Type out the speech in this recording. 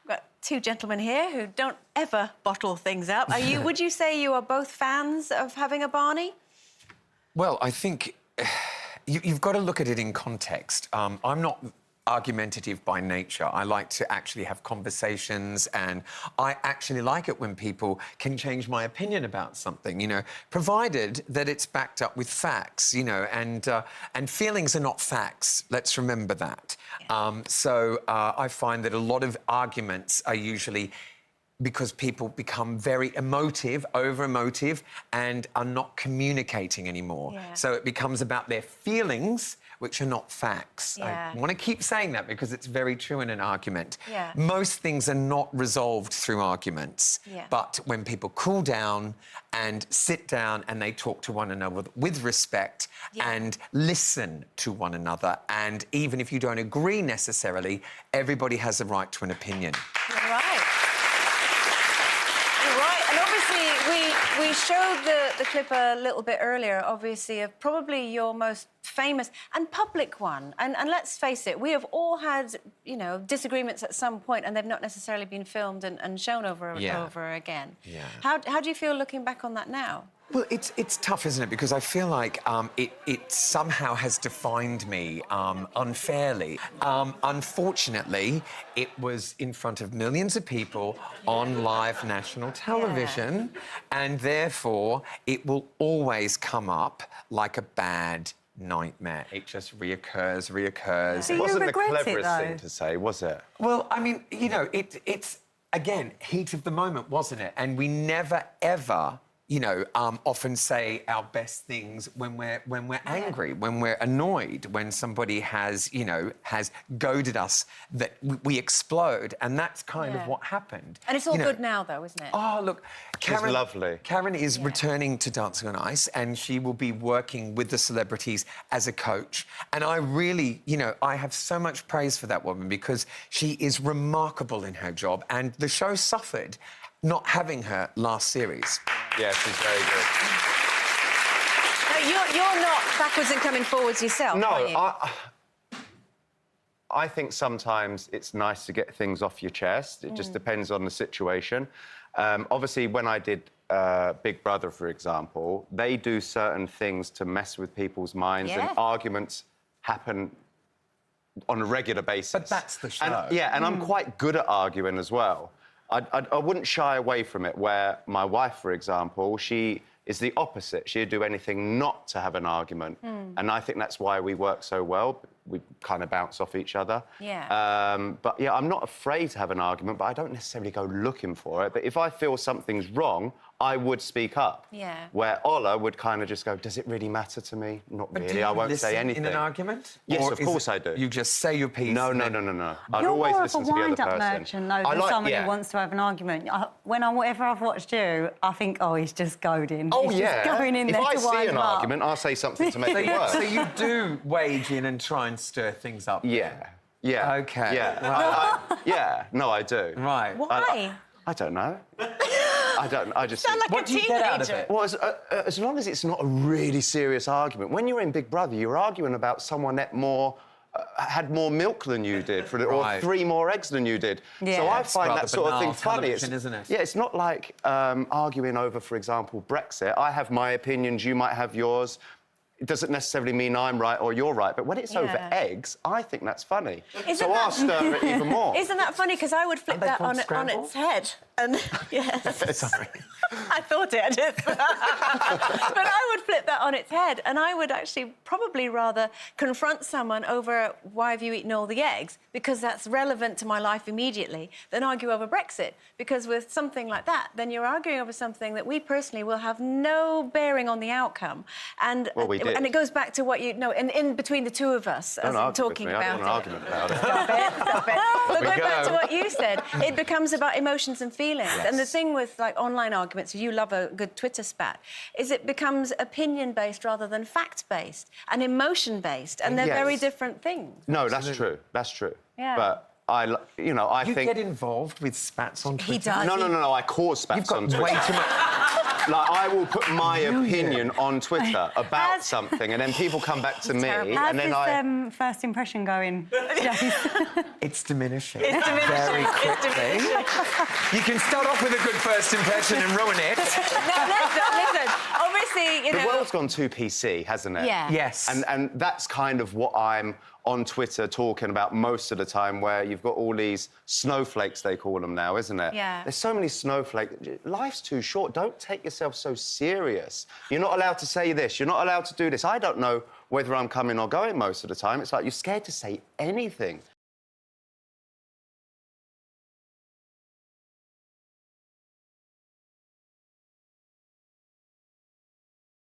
I've got two gentlemen here who don't ever bottle things up. Would you say you are both fans of having a Barney? Well, I think you've got to look at it in context. I'm not argumentative by nature. I like to actually have conversations, and I actually like it when people can change my opinion about something, you know, provided that it's backed up with facts, you know, and feelings are not facts. Let's remember that. Yeah. I find that a lot of arguments are usually because people become very emotive, over-emotive, and are not communicating anymore. Yeah. So it becomes about their feelings, which are not facts. Yeah. I want to keep saying that because it's very true in an argument. Yeah. Most things are not resolved through arguments. Yeah. But when people cool down and sit down and they talk to one another with respect, yeah, and listen to one another, and even if you don't agree necessarily, everybody has a right to an opinion. You're right. We showed the clip a little bit earlier, obviously, of probably your most famous and public one. And let's face it, we have all had, you know, disagreements at some point, and they've not necessarily been filmed and shown over and over again. Yeah. How do you feel looking back on that now? Well, it's tough, isn't it? Because I feel like it somehow has defined me unfairly. Unfortunately, it was in front of millions of people on live national television, and therefore it will always come up like a bad nightmare. It just reoccurs. It wasn't the cleverest thing to say, was it? Well, I mean, you know, it's again, heat of the moment, wasn't it? And we never, ever, you know, often say our best things when we're angry, when we're annoyed, when somebody has, you know, has goaded us, that we explode, and that's kind of what happened. And it's all good now, though, isn't it? Oh, look, Karen, she's lovely. Karen is returning to Dancing on Ice, and she will be working with the celebrities as a coach. And I really, you know, I have so much praise for that woman because she is remarkable in her job, and the show suffered not having her last series. Yeah, she's very good. No, you're not backwards and coming forwards yourself, no, are you? I think sometimes it's nice to get things off your chest. It just depends on the situation. Obviously, when I did Big Brother, for example, they do certain things to mess with people's minds, and arguments happen on a regular basis. But that's the show. And, and I'm quite good at arguing as well. I wouldn't shy away from it, where my wife, for example, she is the opposite. She'd do anything not to have an argument. And I think that's why we work so well. We kind of bounce off each other. Yeah. But, yeah, I'm not afraid to have an argument, but I don't necessarily go looking for it. But if I feel something's wrong, I would speak up. Yeah. Where Ola would kind of just go, does it really matter to me? Not really. Do you I won't say anything. In an argument? Yes, or of course I do. You just say your piece? No. I'd always listen to the other person. You're more of a wind-up merchant, though, than someone who wants to have an argument. Whenever I've watched you, I think, oh, he's just goading. Oh, he's just going in there to wind If I see an argument, I'll say something to make it worse. So you do wage in and try and stir things up? Yeah. Yeah. OK. Yeah. No, I do. Right. Why? I don't know. I just... Sound like what do you get out of it? Well, as long as it's not a really serious argument. When you're in Big Brother, you're arguing about someone that had more milk than you did, or 3 more eggs than you did. Yeah. So I find that sort of thing funny. Isn't it? Yeah, it's not like arguing over, for example, Brexit. I have my opinions, you might have yours. It doesn't necessarily mean I'm right or you're right, but when it's over eggs, I think that's funny. I'll stir it even more. Isn't that funny? Because I would flip that on its head. And yes. Sorry. I thought it, I did. But I would flip that on its head, and I would actually probably rather confront someone over why have you eaten all the eggs, because that's relevant to my life immediately, than argue over Brexit. Because with something like that, then you're arguing over something that we personally will have no bearing on the outcome. And we did. And it goes back to what you know, in between the two of us, as I'm talking about I don't want an argument about it. Stop it. But going back to what you said, it becomes about emotions and feelings. Yes. And the thing with, like, online arguments, you love a good Twitter spat, is it becomes opinion-based rather than fact-based and emotion-based, and they're very different things. No, that's true. That's true. Yeah. But I think... You get involved with spats on Twitter? He does. No, I cause spats on Twitter. You've got way too much... Like, I will put my opinion on Twitter about something, and then people come back to me, and then How's first impression going, Jason? It's diminishing. It's diminishing. Very quickly. You can start off with a good first impression and ruin it. No, listen. Obviously, you know... The world's gone too PC, hasn't it? Yeah. Yes. And that's kind of what I'm on Twitter talking about most of the time, where you've got all these snowflakes, they call them now, isn't it? Yeah. There's so many snowflakes. Life's too short. Don't take yourself so serious. You're not allowed to say this. You're not allowed to do this. I don't know whether I'm coming or going most of the time. It's like you're scared to say anything.